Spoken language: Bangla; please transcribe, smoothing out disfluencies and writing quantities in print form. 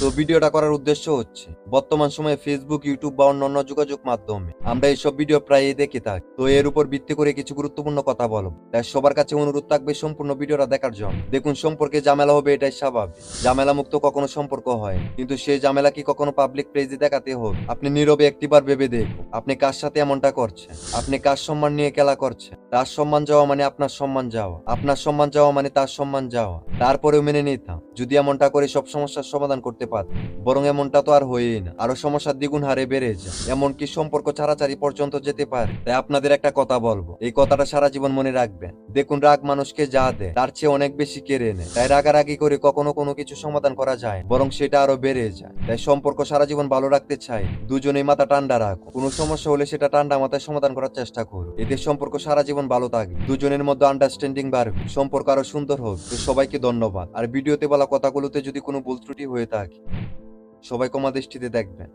তো ভিডিওটা করার উদ্দেশ্য হচ্ছে বর্তমান সময়ে ফেসবুক, ইউটিউব বা অন্যান্য যোগাযোগ মাধ্যমে আমরা এইসব ভিডিও প্রায়ই দেখে থাকি। তো এর উপর ভিত্তি করে কিছু গুরুত্বপূর্ণ কথা বলবো, তাই সবার কাছে অনুরোধ থাকবে সম্পূর্ণ ভিডিওটা দেখার জন্য। দেখুন, সম্পর্কে ঝামেলা হবে এটাই স্বাভাবিক, ঝামেলা মুক্ত কখনো সম্পর্ক হয়, কিন্তু সেই ঝামেলা কি কখনো পাবলিক প্লেসে দেখাতে হবে? আপনি নীরবে একটিবার ভেবে দেখুন, আপনি কার সাথে এমনটা করছেন। আপনি কার সম্মান নিয়ে খেলা করছেন? তার সম্মান যাওয়া মানে আপনার সম্মান যাওয়া, আপনার সম্মান যাওয়া মানে তার সম্মান যাওয়া। তারপরেও মেনে নিতাম যদি এমনটা করে সব সমস্যার সমাধান করতে পারত, বরং এমনটা তো আর হয়েই না, আরো সমস্যা দ্বিগুণ হারে বেড়ে যায়, এমনকি সম্পর্ক ছাড়াছাড়ি পর্যন্ত যেতে পারে। তাই আপনাদের একটা কথা বলবো, এই কথাটা সারা জীবন মনে রাখবেন। দেখুন, রাগ মানুষকে যা দেয় তার চেয়ে অনেক বেশি কেড়ে নেয়। তাই রাগারাগি করে কখনো কোনো কিছু সমাধান করা যায়, বরং সেটা আরো বেড়ে যায়। তাই সম্পর্ক সারা জীবন ভালো রাখতে চাই, দুজনেই মাথা ঠান্ডা রাখো। কোনো সমস্যা হলে সেটা ঠান্ডা মাথায় সমাধান করার চেষ্টা করো। এতে সম্পর্ক সারা জীবন ভালো থাকবে, দুজনের মধ্যে আন্ডারস্ট্যান্ডিং বাড়বে, সম্পর্ক আরো সুন্দর হবে। তো সবাইকে ধন্যবাদ। আর ভিডিওতে বলা কথাগুলোতে যদি কোনো ভুল ত্রুটি হয়ে থাকে, সবাই ক্ষমা দৃষ্টিতে দেখবেন।